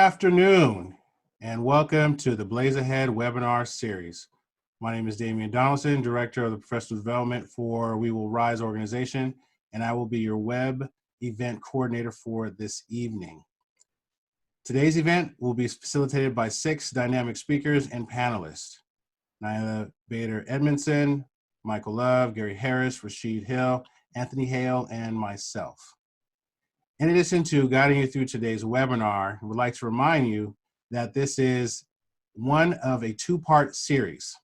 afternoon, and welcome to the Blaze Ahead webinar series. My name is Damian Donaldson, Director of the Professional Development for We Will Rise organization, and I will be your web event coordinator for this evening. Today's event will be facilitated by 6 dynamic speakers and panelists: Nyla Bader Edmondson, Michael Love, Gary Harris, Rashid Hill, Anthony Hale, and myself. In addition to guiding you through today's webinar, I would like to remind you that this is one of a 2-part series.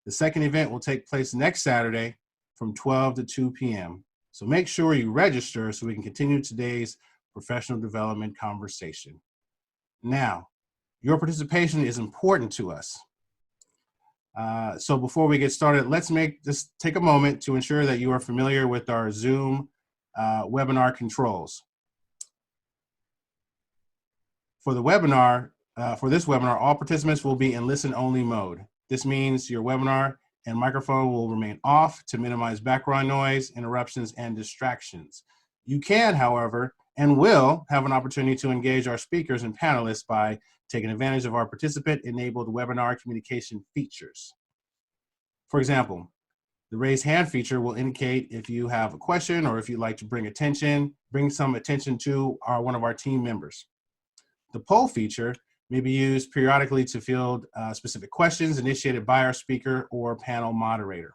The second event will take place next Saturday from 12 to 2 p.m. So make sure you register so we can continue today's professional development conversation. Now, your participation is important to us. So before we get started, let's take a moment to ensure that you are familiar with our Zoom webinar controls. For this webinar, all participants will be in listen-only mode. This means your webinar and microphone will remain off to minimize background noise, interruptions, and distractions. You can, however, and will have an opportunity to engage our speakers and panelists by taking advantage of our participant-enabled webinar communication features. For example, the raise hand feature will indicate if you have a question or if you'd like to bring some attention to one of our team members. The poll feature may be used periodically to field specific questions initiated by our speaker or panel moderator.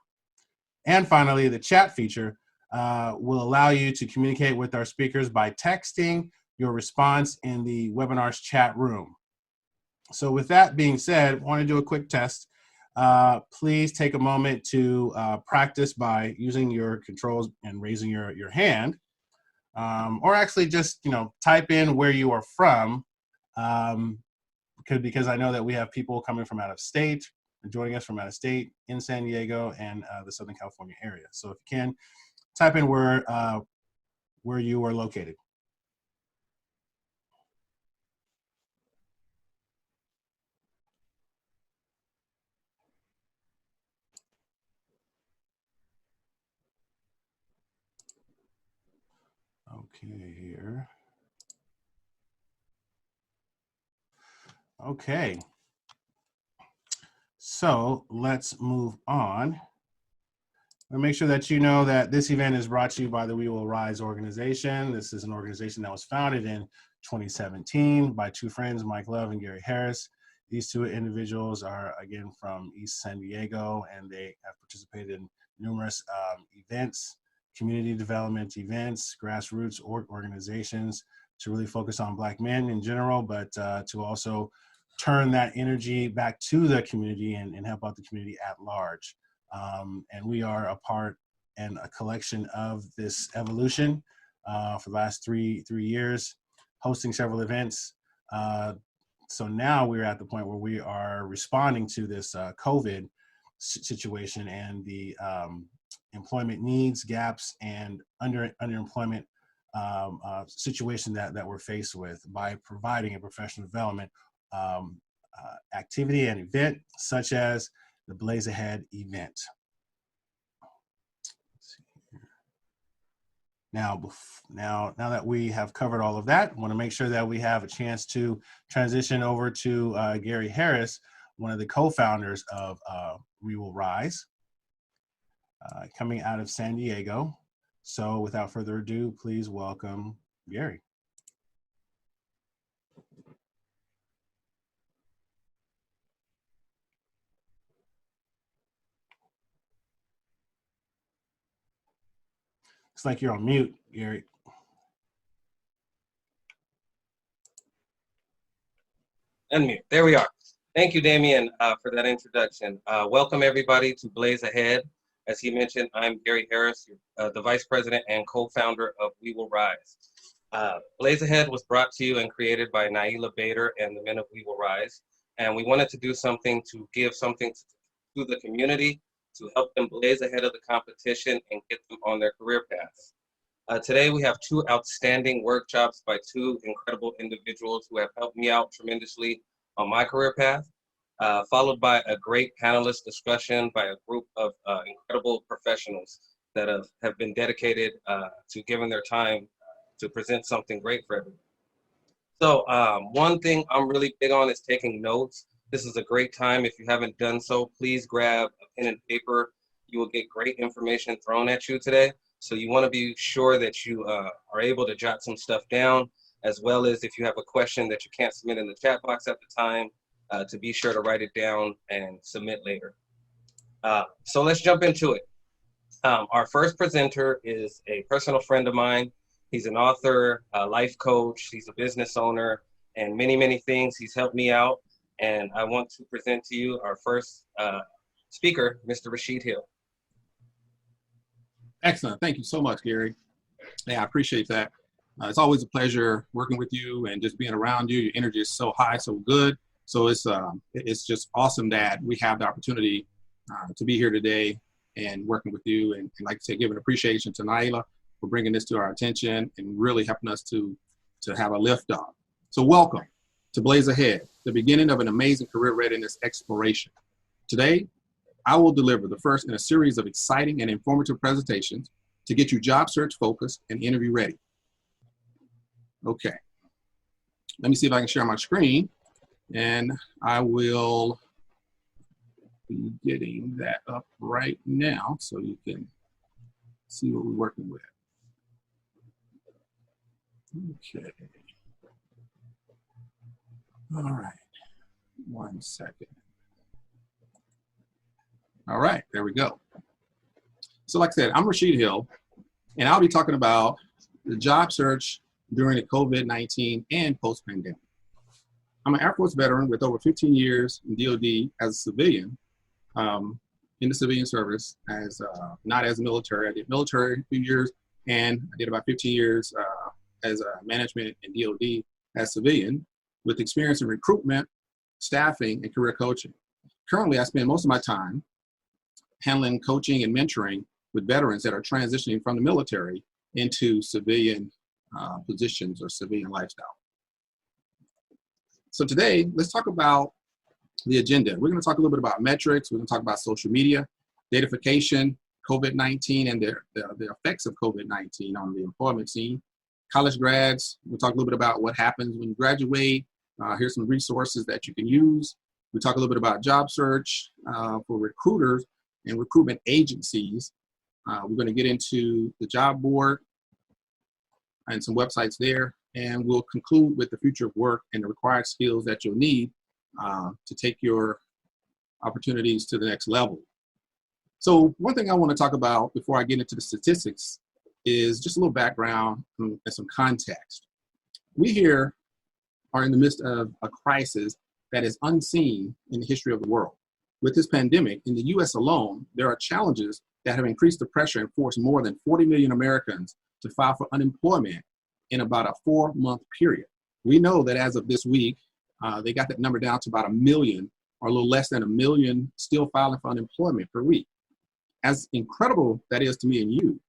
And finally, the chat feature will allow you to communicate with our speakers by texting your response in the webinar's chat room. So with that being said, I want to do a quick test. Please take a moment to practice by using your controls and raising your hand, or actually just type in where you are from. Because I know that we have people coming from out of state, joining us from out of state in San Diego and the Southern California area. So if you can, type in where you are located. Okay, here. Okay, so let's move on. I'll make sure that you know that this event is brought to you by the We Will Rise organization. This is an organization that was founded in 2017 by 2 friends, Mike Love and Gary Harris. These 2 individuals are, again, from East San Diego, and they have participated in numerous events, community development events, grassroots organizations to really focus on Black men in general, but to also turn that energy back to the community and help out the community at large. And we are a part and a collection of this evolution for the last three years, hosting several events. So now we're at the point where we are responding to this COVID situation and the employment needs, gaps, and underemployment situation that we're faced with by providing a professional development activity and event such as the Blaze Ahead event. Now that we have covered all of that, I want to make sure that we have a chance to transition over to Gary Harris, one of the co-founders of We Will Rise, coming out of San Diego. So without further ado, please welcome Gary. It's like you're on mute, Gary. Unmute. There we are. Thank you, Damian, for that introduction. Welcome, everybody, to Blaze Ahead. As he mentioned, I'm Gary Harris, the Vice President and co-founder of We Will Rise. Blaze Ahead was brought to you and created by Nyla Bader and the men of We Will Rise. And we wanted to do something to give something to the community to help them blaze ahead of the competition and get them on their career paths. Today we have 2 outstanding workshops by 2 incredible individuals who have helped me out tremendously on my career path, followed by a great panelist discussion by a group of incredible professionals that have been dedicated to giving their time to present something great for everyone. So one thing I'm really big on is taking notes. This is a great time. If you haven't done so, please grab a pen and paper. You will get great information thrown at you today. So you want to be sure that you are able to jot some stuff down, as well as if you have a question that you can't submit in the chat box at the time, to be sure to write it down and submit later. So let's jump into it. Our first presenter is a personal friend of mine. He's an author, a life coach, he's a business owner, and many, many things. He's helped me out. And I want to present to you our first speaker, Mr. Rashid Hill. Excellent. Thank you so much, Gary. Yeah, I appreciate that. It's always a pleasure working with you and just being around you. Your energy is so high, so good. So it's just awesome that we have the opportunity to be here today and working with you. And like I said, giving appreciation to Naila for bringing this to our attention and really helping us to have a lift off. So welcome to Blaze Ahead, the beginning of an amazing career readiness exploration. Today, I will deliver the first in a series of exciting and informative presentations to get you job search focused and interview ready. Okay, let me see if I can share my screen, and I will be getting that up right now so you can see what we're working with. Okay. All right, 1 second. All right, there we go. So like I said, I'm Rashid Hill, and I'll be talking about the job search during the COVID-19 and post-pandemic. I'm an Air Force veteran with over 15 years in DoD as a civilian, in the civilian service, as not as a military. I did military a few years, and I did about 15 years as a management in DoD as civilian, with experience in recruitment, staffing, and career coaching. Currently, I spend most of my time handling coaching and mentoring with veterans that are transitioning from the military into civilian positions or civilian lifestyle. So today, let's talk about the agenda. We're going to talk a little bit about metrics. We're going to talk about social media, datafication, COVID-19, and the effects of COVID-19 on the employment scene. College grads, we'll talk a little bit about what happens when you graduate. Here's some resources that you can use. We talk a little bit about job search for recruiters and recruitment agencies. We're going to get into the job board and some websites there, and we'll conclude with the future of work and the required skills that you'll need to take your opportunities to the next level. So one thing I want to talk about before I get into the statistics is just a little background and some context. We here are in the midst of a crisis that is unseen in the history of the world. With this pandemic, in the US alone, there are challenges that have increased the pressure and forced more than 40 million Americans to file for unemployment in about a 4-month period. We know that as of this week, they got that number down to about 1 million, or a little less than 1 million still filing for unemployment per week. As incredible that is to me and you,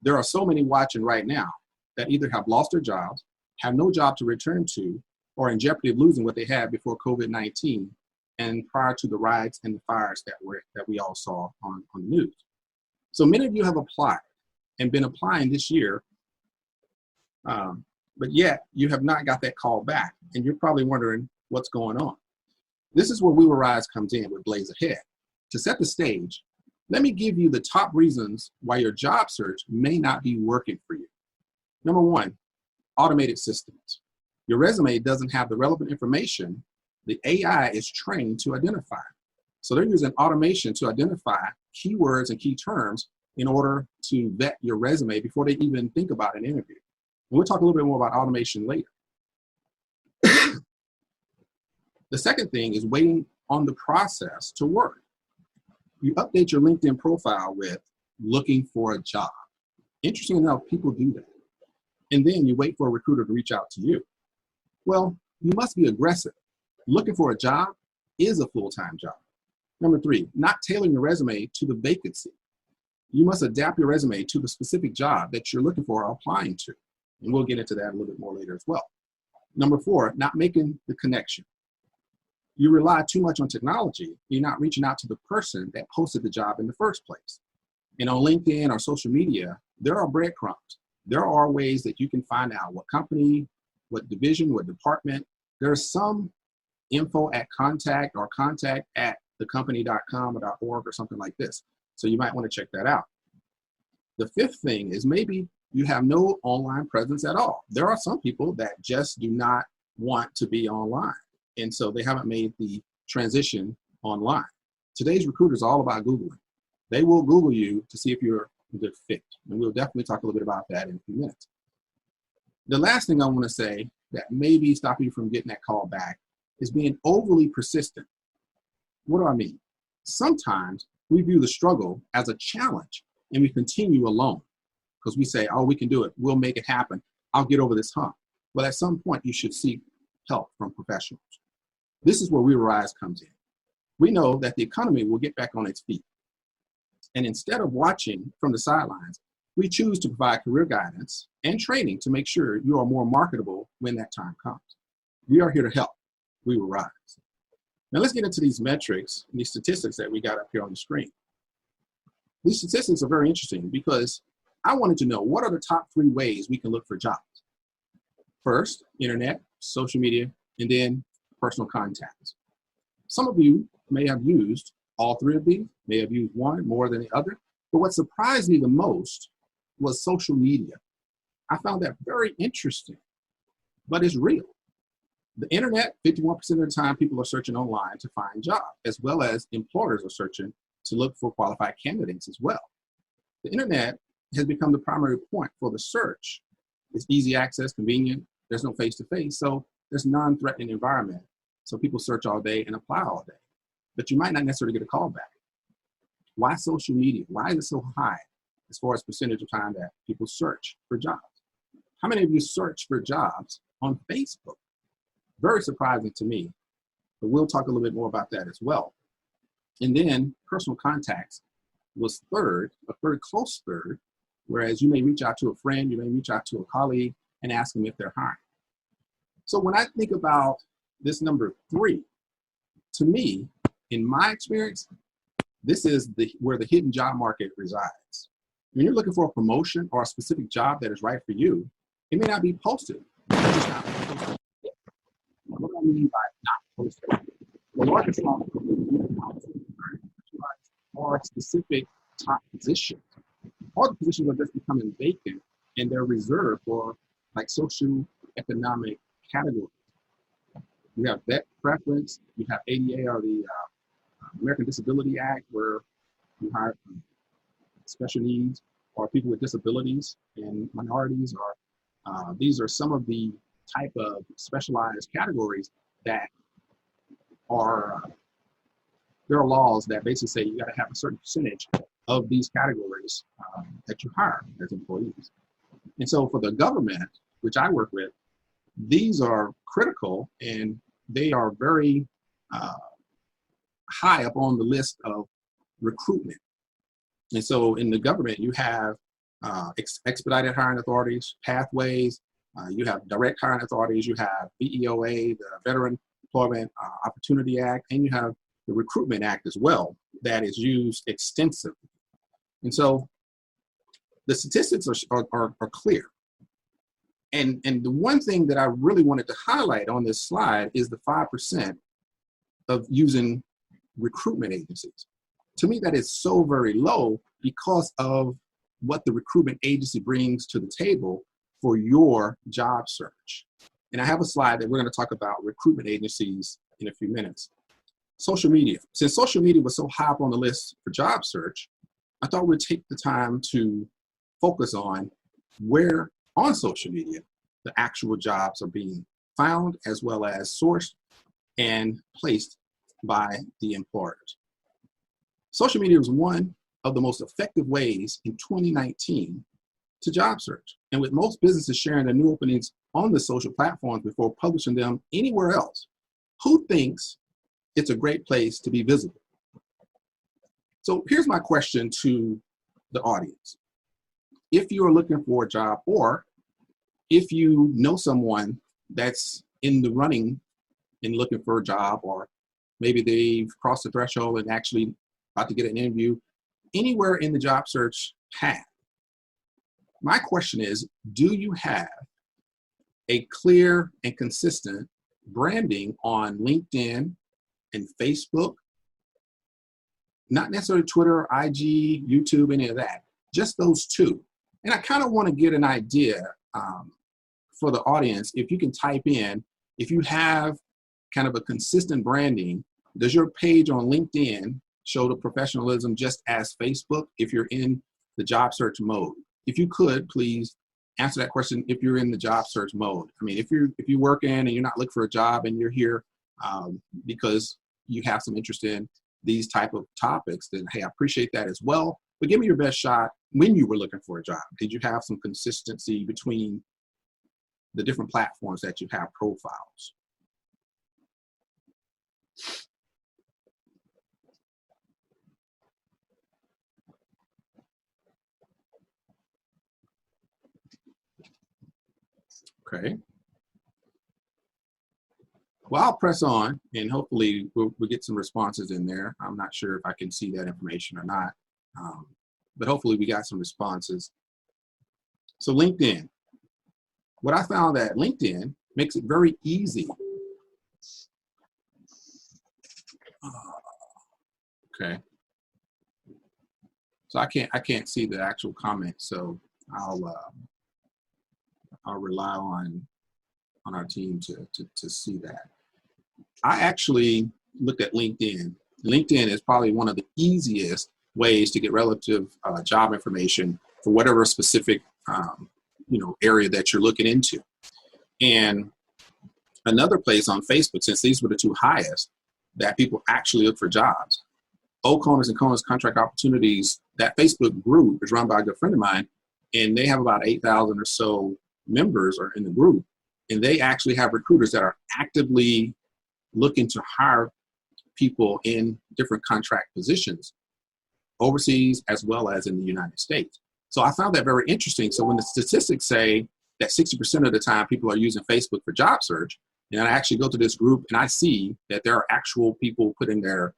there are so many watching right now that either have lost their jobs, have no job to return to, or in jeopardy of losing what they had before COVID-19 and prior to the riots and the fires that we all saw on the news. So many of you have applied and been applying this year, but yet you have not got that call back, and you're probably wondering what's going on. This is where We Will Rise comes in with Blaze Ahead. To set the stage, let me give you the top reasons why your job search may not be working for you. Number one, automated systems. Your resume doesn't have the relevant information the AI is trained to identify. So they're using automation to identify keywords and key terms in order to vet your resume before they even think about an interview. And we'll talk a little bit more about automation later. The second thing is waiting on the process to work. You update your LinkedIn profile with looking for a job. Interesting enough, people do that. And then you wait for a recruiter to reach out to you. Well, you must be aggressive. Looking for a job is a full-time job. Number three, not tailoring your resume to the vacancy. You must adapt your resume to the specific job that you're looking for or applying to. And we'll get into that a little bit more later as well. Number four, not making the connection. You rely too much on technology. You're not reaching out to the person that posted the job in the first place. And on LinkedIn or social media, there are breadcrumbs. There are ways that you can find out what company what division, what department. There's some info at contact or contact at thecompany.com or .org or something like this. So you might want to check that out. The fifth thing is maybe you have no online presence at all. There are some people that just do not want to be online. And so they haven't made the transition online. Today's recruiters are all about Googling. They will Google you to see if you're a good fit. And we'll definitely talk a little bit about that in a few minutes. The last thing I want to say that maybe stop you from getting that call back is being overly persistent. What do I mean? Sometimes we view the struggle as a challenge and we continue alone because we say, oh, we can do it. We'll make it happen. I'll get over this hump. Well, at some point you should seek help from professionals. This is where We Rise comes in. We know that the economy will get back on its feet. And instead of watching from the sidelines, we choose to provide career guidance and training to make sure you are more marketable when that time comes. We are here to help. We will rise. Now let's get into these metrics and these statistics that we got up here on the screen. These statistics are very interesting because I wanted to know what are the top 3 ways we can look for jobs. First, internet, social media, and then personal contacts. Some of you may have used all 3 of these, may have used one more than the other, but what surprised me the most was social media. I found that very interesting, but it's real. The internet, 51% of the time, people are searching online to find jobs, as well as employers are searching to look for qualified candidates as well. The internet has become the primary point for the search. It's easy access, convenient, there's no face-to-face, so there's non-threatening environment. So people search all day and apply all day, but you might not necessarily get a call back. Why social media? Why is it so high as far as percentage of time that people search for jobs? How many of you search for jobs on Facebook? Very surprising to me, but we'll talk a little bit more about that as well. And then personal contacts was third, a very close third, whereas you may reach out to a friend, you may reach out to a colleague and ask them if they're hiring. So when I think about this number 3, to me, in my experience, this is where the hidden job market resides. When you're looking for a promotion or a specific job that is right for you, it may not be posted. It's just not posted. What do I mean by not posted? The largest are specific top positions. All the positions are just becoming vacant and they're reserved for like social economic categories. You have vet preference, you have ADA or the American Disability Act where you hire special needs or people with disabilities and minorities, or these are some of the type of specialized categories that are, there are laws that basically say you got to have a certain percentage of these categories that you hire as employees. And so for the government, which I work with, these are critical and they are very high up on the list of recruitment. And so in the government, you have expedited hiring authorities, pathways, you have direct hiring authorities, you have VEOA, the Veteran Employment Opportunity Act, and you have the Recruitment Act as well that is used extensively. And so the statistics are clear. And the one thing that I really wanted to highlight on this slide is the 5% of using recruitment agencies. To me, that is so very low because of what the recruitment agency brings to the table for your job search. And I have a slide that we're going to talk about recruitment agencies in a few minutes. Social media. Since social media was so high up on the list for job search, I thought we'd take the time to focus on where on social media the actual jobs are being found as well as sourced and placed by the employers. Social media was one of the most effective ways in 2019 to job search. And with most businesses sharing their new openings on the social platforms before publishing them anywhere else, who thinks it's a great place to be visible? So here's my question to the audience. If you are looking for a job, or if you know someone that's in the running and looking for a job, or maybe they've crossed the threshold and actually about to get an interview, anywhere in the job search path, my question is, do you have a clear and consistent branding on LinkedIn and Facebook, not necessarily Twitter, IG, YouTube, any of that, just those two. And I kind of want to get an idea for the audience, if you can type in, if you have kind of a consistent branding, does your page on LinkedIn show the professionalism just as Facebook if you're in the job search mode? If you could, please answer that question if you're in the job search mode. I mean, if you're working and you're not looking for a job and you're here because you have some interest in these type of topics, then hey, I appreciate that as well. But give me your best shot when you were looking for a job. Did you have some consistency between the different platforms that you have profiles? Okay. Well, I'll press on and hopefully we'll get some responses in there. I'm not sure if I can see that information or not, but hopefully we got some responses. So LinkedIn. What I found that LinkedIn makes it very easy. Okay. So I can't see the actual comment, so I'll rely on our team to see that. I actually looked at LinkedIn. LinkedIn is probably one of the easiest ways to get relative job information for whatever specific area that you're looking into. And another place on Facebook, since these were the two highest that people actually look for jobs, Oconus and Conus Contract Opportunities, that Facebook group is run by a good friend of mine, and they have about 8,000 or so members are in the group, and they actually have recruiters that are actively looking to hire people in different contract positions overseas as well as in the United States. So I found that very interesting. So when the statistics say that 60% of the time people are using Facebook for job search, and I actually go to this group and I see that there are actual people putting their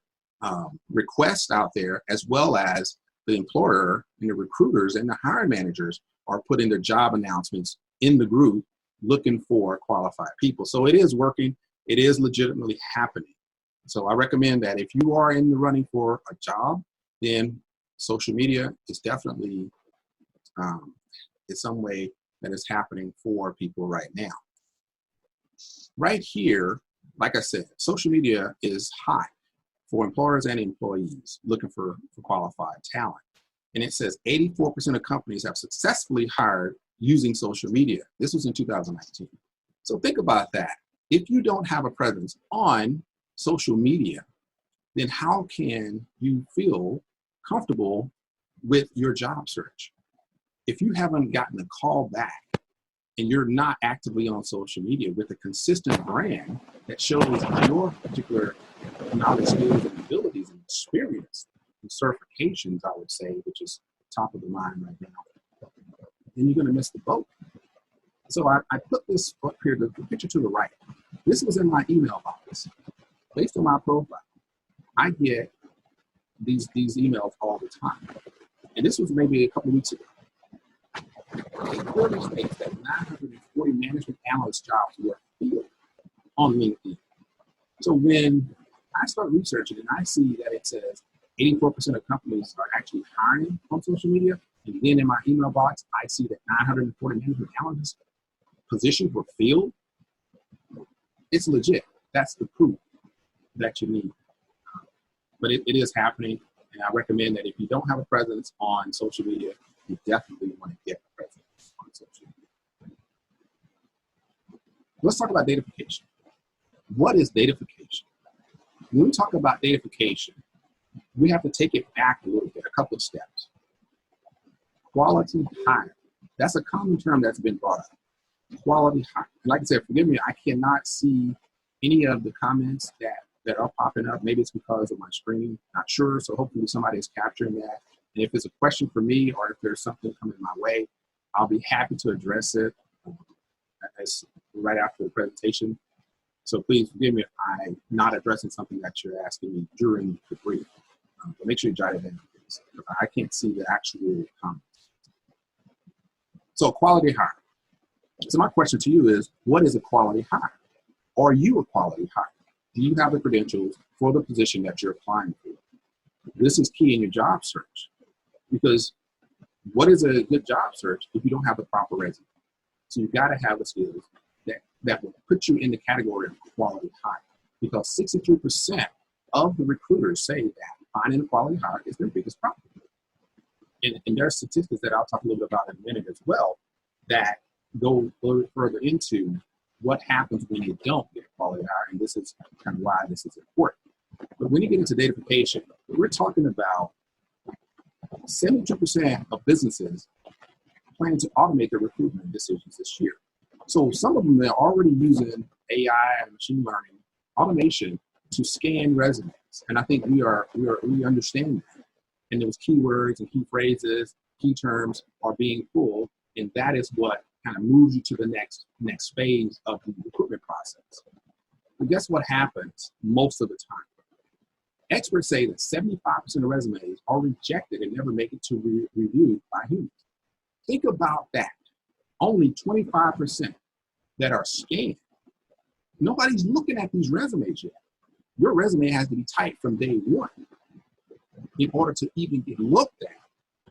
requests out there, as well as the employer and the recruiters and the hiring managers are putting their job announcements in the group looking for qualified people. So it is working. It is legitimately happening. So I recommend that if you are in the running for a job, then social media is definitely in some way that is happening for people right now. Right here, like I said, social media is high for employers and employees looking for qualified talent. And it says 84% of companies have successfully hired using social media. This was in 2019. So think about that. If you don't have a presence on social media, then how can you feel comfortable with your job search? If you haven't gotten a call back and you're not actively on social media with a consistent brand that shows your particular knowledge, skills, and abilities and experience and certifications, I would say, which is top of the mind right now, then you're going to miss the boat. So I put this up here, the picture to the right. This was in my email box. Based on my profile, I get these emails all the time. And this was maybe a couple of weeks ago. It clearly states that 940 management analyst jobs were filled on LinkedIn. So when I start researching and I see that it says 84% of companies are actually hiring on social media, and then in my email box, I see that 940 management analyst positions were filled, it's legit. That's the proof that you need. But it is happening, and I recommend that if you don't have a presence on social media, you definitely want to get a presence on social media. Let's talk about datafication. What is datafication? When we talk about datafication, we have to take it back a little bit, a couple of steps. Quality hiring. That's a common term that's been brought up. Quality hiring. Like I said, forgive me, I cannot see any of the comments that are popping up. Maybe it's because of my screen, not sure. So hopefully somebody is capturing that. And if it's a question for me or if there's something coming my way, I'll be happy to address it right after the presentation. So please forgive me if I'm not addressing something that you're asking me during the brief. But make sure you jot it in, please. I can't see the actual comments. So quality hiring. So my question to you is, what is a quality hire? Are you a quality hire? Do you have the credentials for the position that you're applying for? This is key in your job search, because what is a good job search if you don't have the proper resume? So you've got to have the skills that will put you in the category of quality hire, because 63% of the recruiters say that finding a quality hire is their biggest problem. And there are statistics that I'll talk a little bit about in a minute as well that go a little further into what happens when you don't get a quality hire, and this is kind of why this is important. But when you get into datafication, we're talking about 72% of businesses plan to automate their recruitment decisions this year. So some of them, they're already using AI and machine learning automation to scan resumes. And I think we understand that. And those keywords and key phrases, key terms are being pulled, and that is what kind of moves you to the next phase of the recruitment process. But guess what happens most of the time? Experts say that 75% of resumes are rejected and never make it to review by humans. Think about that. Only 25% that are scanned. Nobody's looking at these resumes yet. Your resume has to be typed from day one in order to even get looked at.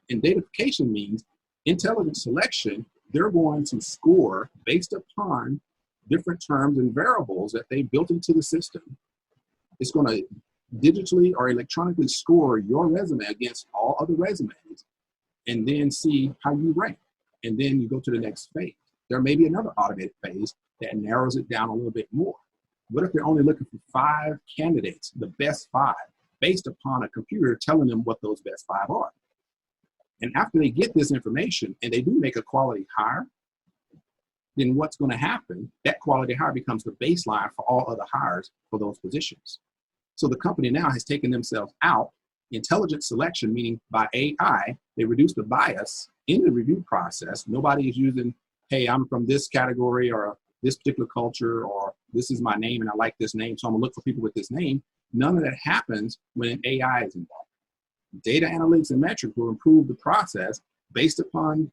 And datafication means intelligent selection. They're going to score based upon different terms and variables that they built into the system. It's going to digitally or electronically score your resume against all other resumes and then see how you rank. And then you go to the next phase. There may be another automated phase that narrows it down a little bit more. What if they're only looking for 5 candidates, the best 5, based upon a computer telling them what those best 5 are? And after they get this information and they do make a quality hire, then what's going to happen? That quality hire becomes the baseline for all other hires for those positions. So the company now has taken themselves out. Intelligent selection, meaning by AI, they reduce the bias in the review process. Nobody is using, hey, I'm from this category or this particular culture, or this is my name and I like this name, so I'm gonna look for people with this name. None of that happens when AI is involved. Data analytics and metrics will improve the process based upon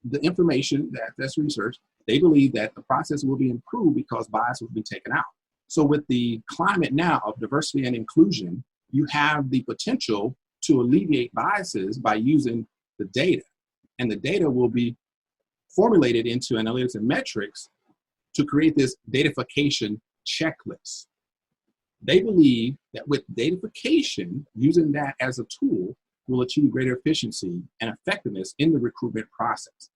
the information that's researched. They believe that the process will be improved because bias will be taken out. So with the climate now of diversity and inclusion, you have the potential to alleviate biases by using the data. And the data will be formulated into analytics and metrics to create this datafication checklist. They believe that with datafication, using that as a tool will achieve greater efficiency and effectiveness in the recruitment process.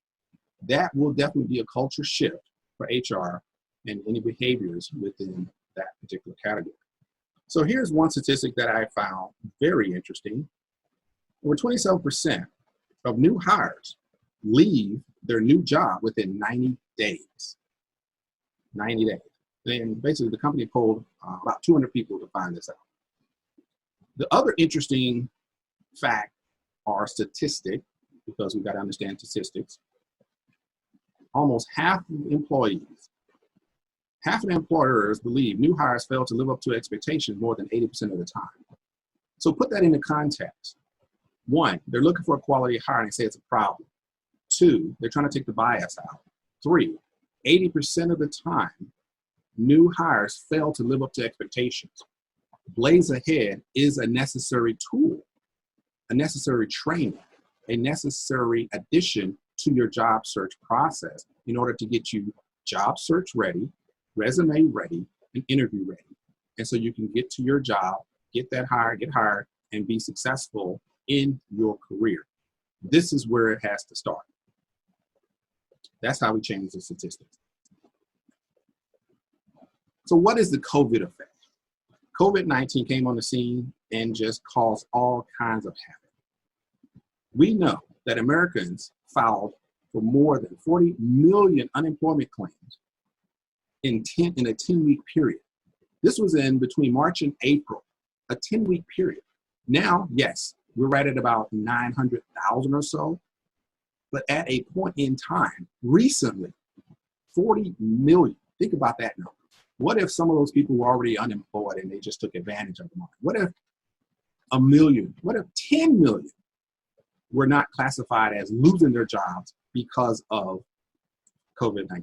That will definitely be a culture shift for HR and any behaviors within that particular category. So here's one statistic that I found very interesting. Over 27% of new hires leave their new job within 90 days. 90 days. And basically the company polled about 200 people to find this out. The other interesting fact or statistic, because we've got to understand statistics, almost half of employees, half of the employers believe new hires fail to live up to expectations more than 80% of the time. So put that into context. 1, they're looking for a quality hire and they say it's a problem. 2, they're trying to take the bias out. 3, 80% of the time, new hires fail to live up to expectations. Blaze Ahead is a necessary tool, a necessary training, a necessary addition to your job search process in order to get you job search ready, resume ready, and interview ready. And so you can get to your job, get hired, and be successful in your career. This is where it has to start. That's how we change the statistics. So what is the COVID effect? COVID-19 came on the scene and just caused all kinds of havoc. We know that Americans filed for more than 40 million unemployment claims in a 10-week period. This was in between March and April, a 10-week period. Now, yes, we're right at about 900,000 or so, but at a point in time, recently, 40 million. Think about that number. What if some of those people were already unemployed and they just took advantage of the market? What if 1 million, what if 10 million were not classified as losing their jobs because of COVID-19?